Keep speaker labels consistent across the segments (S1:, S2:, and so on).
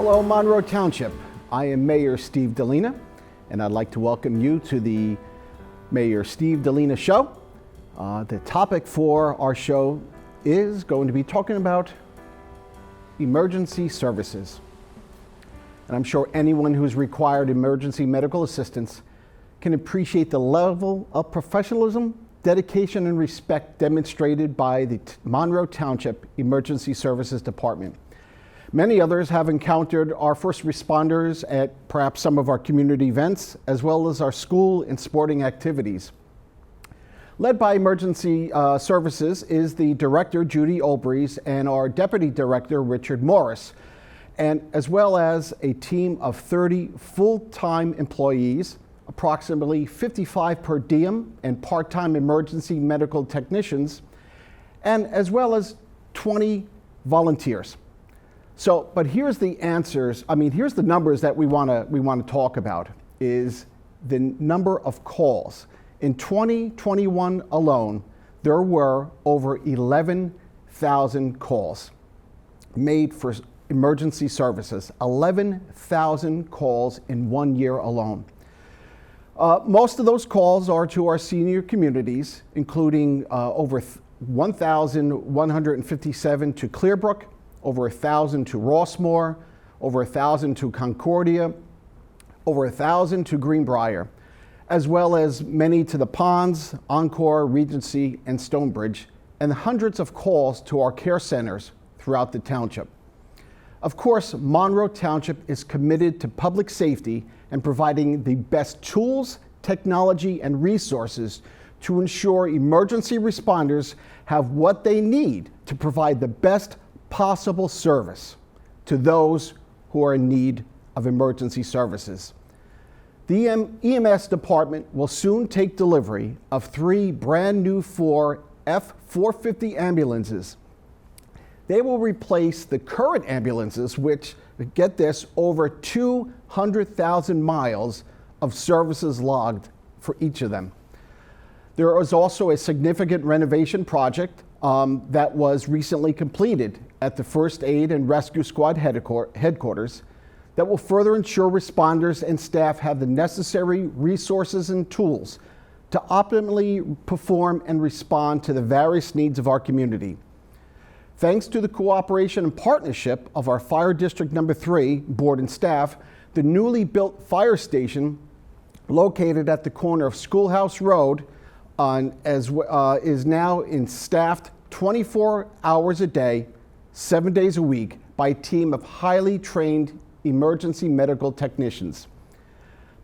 S1: Hello, Monroe Township. I am Mayor Steve Dalina, and I'd like to welcome you to the Mayor Steve Dalina Show. The topic for our show is going to be talking about emergency services. And I'm sure anyone who's required emergency medical assistance can appreciate the level of professionalism, dedication, and respect demonstrated by the Monroe Township Emergency Services Department. Many others have encountered our first responders at perhaps some of our community events, as well as our school and sporting activities. Led by Emergency Services is the Director, Judy Olbreys, and our Deputy Director, Richard Morris, and as well as a team of 30 full-time employees, approximately 55 per diem and part-time emergency medical technicians, and as well as 20 volunteers. So, but here's the answers. Here's the numbers that we want to talk about, is the number of calls. In 2021 alone, there were over 11,000 calls made for emergency services. 11,000 calls in 1 year alone. Most of those calls are to our senior communities, including over 1,157 to Clearbrook, over 1,000 to Rossmore, over 1,000 to Concordia, over 1,000 to Greenbrier, as well as many to the Ponds, Encore, Regency, and Stonebridge, and hundreds of calls to our care centers throughout the township. Of course, Monroe Township is committed to public safety and providing the best tools, technology, and resources to ensure emergency responders have what they need to provide the best possible service to those who are in need of emergency services. The EMS department will soon take delivery of 3 brand new Ford F-450 ambulances. They will replace the current ambulances, which, get this, over 200,000 miles of services logged for each of them. There is also a significant renovation project that was recently completed at the First Aid and Rescue Squad headquarters that will further ensure responders and staff have the necessary resources and tools to optimally perform and respond to the various needs of our community. Thanks to the cooperation and partnership of our Fire District Number 3 board and staff, the newly built fire station located at the corner of Schoolhouse Road is now staffed 24 hours a day, 7 days a week by a team of highly trained emergency medical technicians.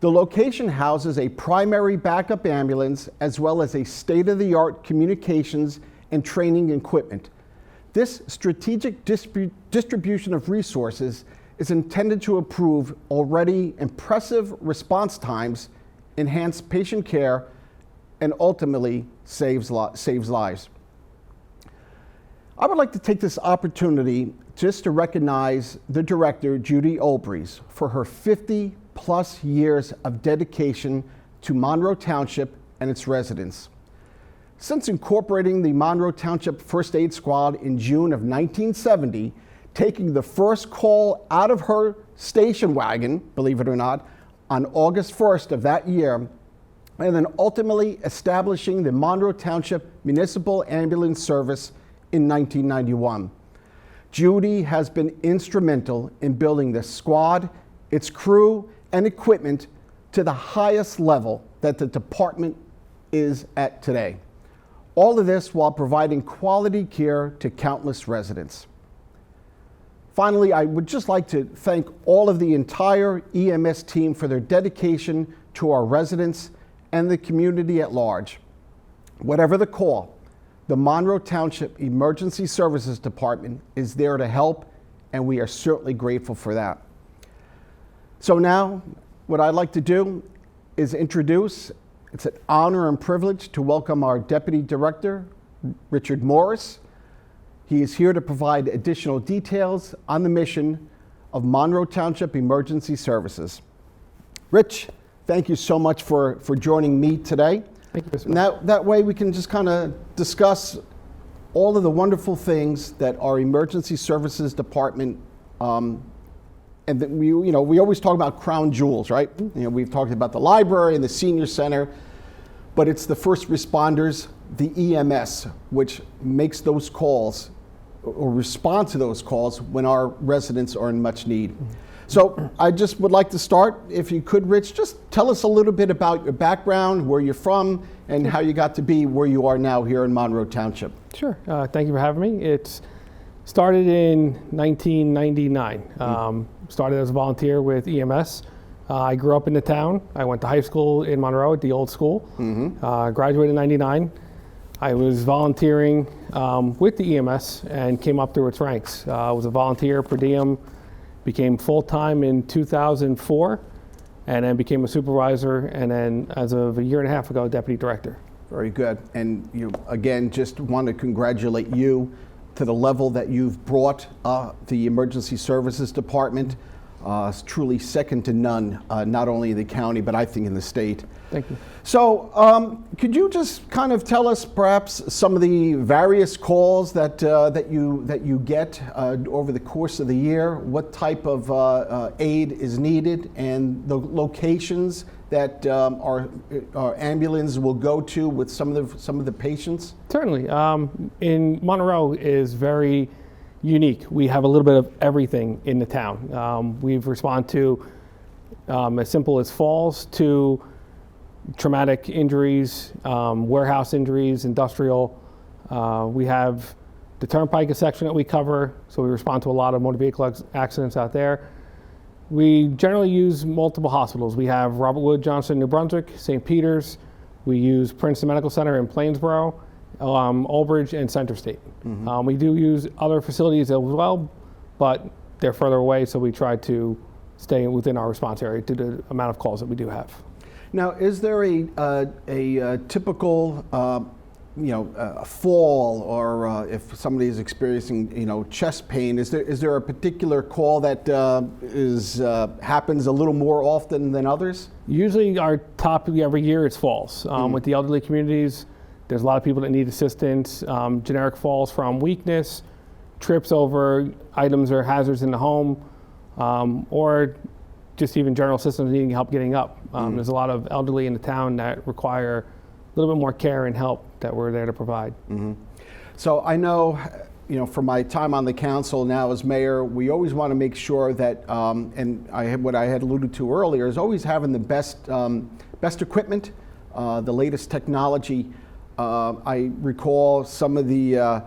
S1: The location houses a primary backup ambulance as well as a state-of-the-art communications and training equipment. This strategic distribution of resources is intended to improve already impressive response times, enhance patient care, and ultimately saves lives. I would like to take this opportunity just to recognize the director, Judy Olbreys, for her 50-plus years of dedication to Monroe Township and its residents. Since incorporating the Monroe Township First Aid Squad in June of 1970, taking the first call out of her station wagon, believe it or not, on August 1st of that year, and then ultimately establishing the Monroe Township Municipal Ambulance Service in 1991. Judy has been instrumental in building the squad, its crew, and equipment to the highest level that the department is at today. All of this while providing quality care to countless residents. Finally, I would just like to thank all of the entire EMS team for their dedication to our residents and the community at large. Whatever the call, the Monroe Township Emergency Services Department is there to help, and we are certainly grateful for that. So now, what I'd like to do is introduce, it's an honor and privilege to welcome our Deputy Director, Richard Morris. He is here to provide additional details on the mission of Monroe Township Emergency Services. Rich, thank you so much for joining me today.
S2: Thank you.
S1: That way we can just kind of discuss all of the wonderful things that our Emergency Services Department and then we always talk about crown jewels, right? We've talked about the library and the senior center, but it's the first responders, the EMS, which makes those calls or respond to those calls when our residents are in much need. So I just would like to start, if you could, Rich, just tell us a little bit about your background, where you're from, and how you got to be where you are now here in Monroe Township.
S2: Sure. Thank you for having me. It's started in 1999. Started as a volunteer with EMS. I grew up in the town. I went to high school in Monroe at the old school. Graduated in 99. I was volunteering with the EMS and came up through its ranks. I was a volunteer per diem, became full-time in 2004, and then became a supervisor, and then as of a year and a half ago, deputy director.
S1: Very good. And again, just want to congratulate you to the level that you've brought the Emergency Services Department. It's truly second to none, not only in the county, but I think in the state.
S2: Thank you.
S1: So could you just kind of tell us perhaps some of the various calls that you get over the course of the year, what type of aid is needed, and the locations that our ambulance will go to with some of the patients?
S2: Certainly. In Monroe is very unique. We have a little bit of everything in the town. We've responded to as simple as falls to traumatic injuries, warehouse injuries, industrial. We have the Turnpike section that we cover, so we respond to a lot of motor vehicle accidents out there. We generally use multiple hospitals. We have Robert Wood Johnson, New Brunswick, St. Peter's. We use Princeton Medical Center in Plainsboro, Old Bridge, and Center State. We do use other facilities as well, but they're further away, so we try to stay within our response area due to the amount of calls that we do have.
S1: Now, is there a typical fall, or if somebody is experiencing chest pain, is there a particular call that happens a little more often than others? Usually
S2: our top every year it's falls. With the elderly communities, there's a lot of people that need assistance. Generic falls from weakness, trips over items or hazards in the home, or just even general systems needing help getting up. There's a lot of elderly in the town that require a little bit more care and help that we're there to provide. So I know, from my time on the council now as mayor, we always want to make sure that, and what I had alluded to earlier, is always having the best equipment, the latest technology. I recall some of the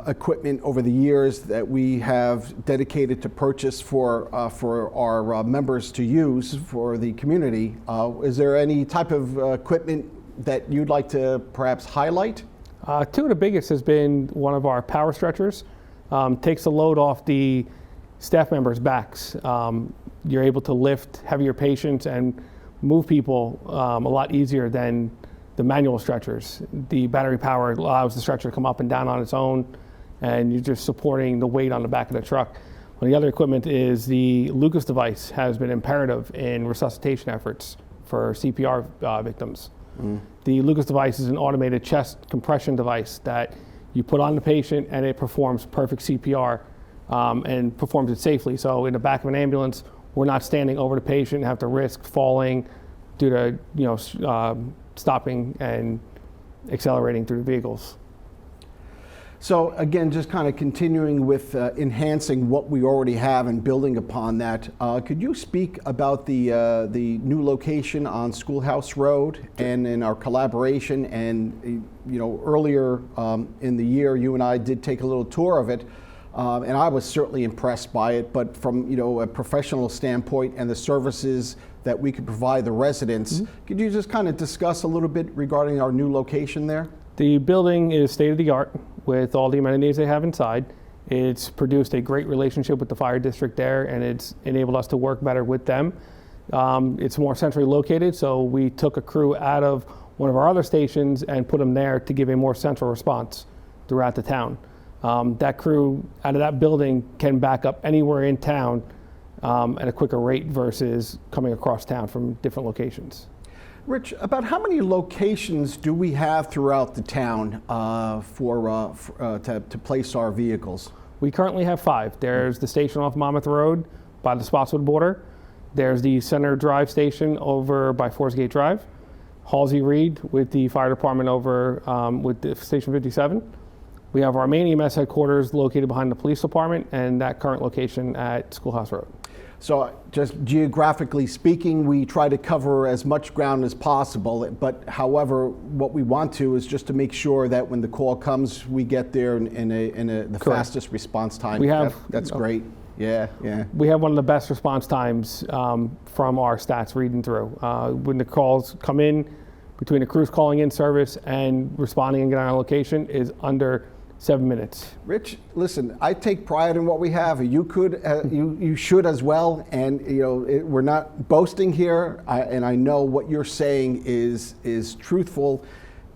S2: equipment over the years that we have dedicated to purchase for our members to use for the community. Is there any type of equipment that you'd like to perhaps highlight? Two of the biggest has been one of our power stretchers. Takes the load off the staff members' backs. You're able to lift heavier patients and move people a lot easier than the manual stretchers. The battery power allows the stretcher to come up and down on its own, and you're just supporting the weight on the back of the truck. Well, the other equipment is the Lucas device has been imperative in resuscitation efforts for CPR victims. The Lucas device is an automated chest compression device that you put on the patient, and it performs perfect CPR and performs it safely. So in the back of an ambulance, we're not standing over the patient and have to risk falling due to stopping and accelerating through the vehicles.
S1: So again, just kind of continuing with enhancing what we already have and building upon that, could you speak about the new location on Schoolhouse Road and in our collaboration? And earlier in the year, you and I did take a little tour of it, and I was certainly impressed by it. But from a professional standpoint and the services that we could provide the residents, could you just kind of discuss a little bit regarding our new location there?
S2: The building is state-of-the-art with all the amenities they have inside. It's produced a great relationship with the fire district there, and it's enabled us to work better with them. It's more centrally located, so we took a crew out of one of our other stations and put them there to give a more central response throughout the town. That crew out of that building can back up anywhere in town at a quicker rate versus coming across town from different locations.
S1: Rich, about how many locations do we have throughout the town to place our vehicles?
S2: We currently have 5. There's the station off Monmouth Road by the Spotswood border. There's the Center Drive station over by Forest Gate Drive. Halsey Reed with the fire department over with the Station 57. We have our main EMS headquarters located behind the police department, and that current location at Schoolhouse Road.
S1: So just geographically speaking, we try to cover as much ground as possible, but however, what we want to is just to make sure that when the call comes, we get there in the fastest response time. That's great. Yeah.
S2: We have one of the best response times from our stats reading through. When the calls come in, between the crews calling in service and responding and getting on location is under 7 minutes.
S1: Rich, listen, I take pride in what we have. You should as well. And we're not boasting here. And I know what you're saying is truthful.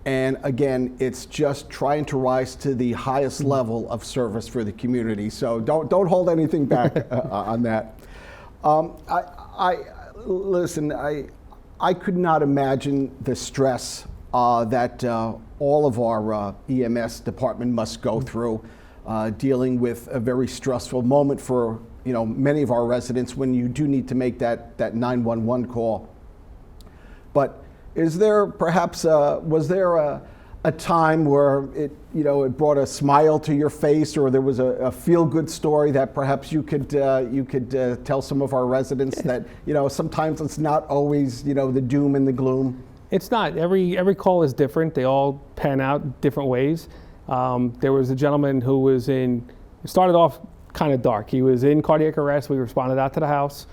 S1: And again, it's just trying to rise to the highest level of service for the community. So don't hold anything back on that. Listen, I could not imagine the stress that all of our EMS department must go through, dealing with a very stressful moment for many of our residents when you do need to make that 911 call. But is there perhaps was there a time where it brought a smile to your face, or there was a feel-good story that perhaps you could tell some of our residents that sometimes it's not always the doom and the gloom?
S2: It's not. Every call is different. They all pan out different ways. There was a gentleman who was it started off kind of dark. He was in cardiac arrest. We responded out to the house.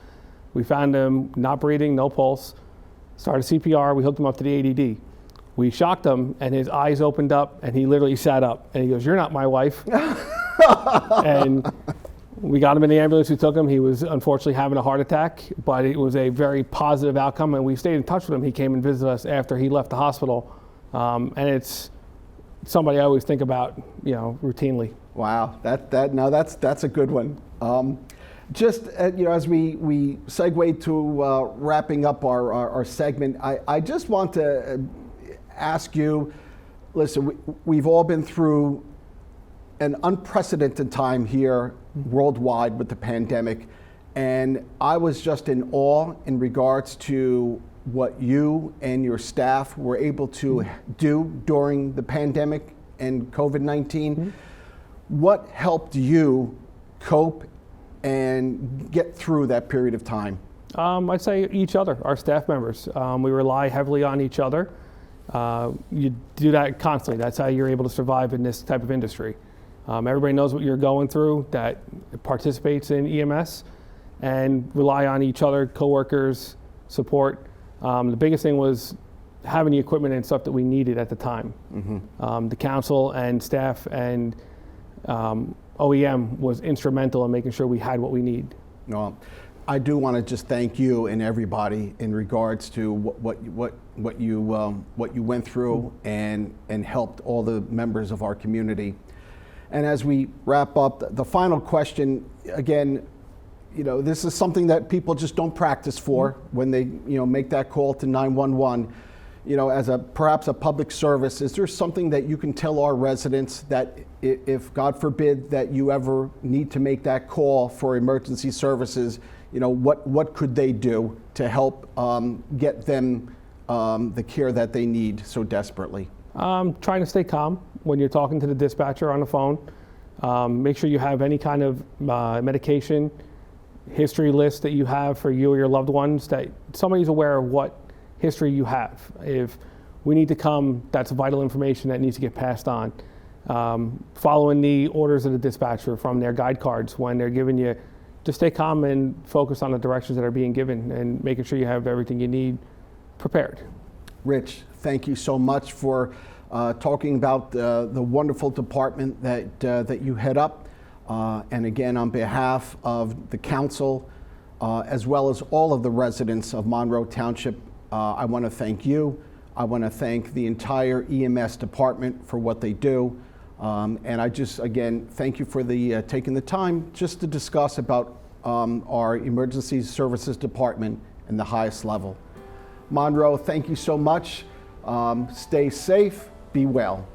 S2: We found him not breathing, no pulse. Started CPR. We hooked him up to the ADD. We shocked him, and his eyes opened up, and he literally sat up. And he goes, "You're not my wife." And we got him in the ambulance. We took him. He was unfortunately having a heart attack, but it was a very positive outcome, and we stayed in touch with him. He came and visited us after he left the hospital, and it's somebody I always think about, routinely.
S1: Wow, that's a good one. Just as we segue to wrapping up our segment, I just want to ask you. Listen, we've all been through an unprecedented time here worldwide with the pandemic, and I was just in awe in regards to what you and your staff were able to do during the pandemic and COVID-19. Mm-hmm. What helped you cope and get through that period of time?
S2: I'd say each other, our staff members. We rely heavily on each other. You do that constantly. That's how you're able to survive in this type of industry. Everybody knows what you're going through that participates in EMS, and rely on each other, coworkers, support. The biggest thing was having the equipment and stuff that we needed at the time. Mm-hmm. The council and staff and OEM was instrumental in making sure we had what we need.
S1: No, I do want to just thank you and everybody in regards to what you went through and helped all the members of our community. And as we wrap up, the final question, again, this is something that people just don't practice for when they, make that call to 911. As perhaps a public service, is there something that you can tell our residents that if God forbid that you ever need to make that call for emergency services, what could they do to help get them the care that they need so desperately?
S2: Trying to stay calm when you're talking to the dispatcher on the phone. Make sure you have any kind of medication history list that you have for you or your loved ones, that somebody's aware of what history you have. If we need to come, that's vital information that needs to get passed on. Following the orders of the dispatcher from their guide cards when they're giving you, just stay calm and focus on the directions that are being given and making sure you have everything you need prepared.
S1: Rich, thank you so much for talking about the wonderful department that you head up. And again, on behalf of the council, as well as all of the residents of Monroe Township, I want to thank you. I want to thank the entire EMS department for what they do. And I just, again, thank you for taking the time just to discuss about our emergency services department in the highest level. Monroe, thank you so much. Stay safe, be well.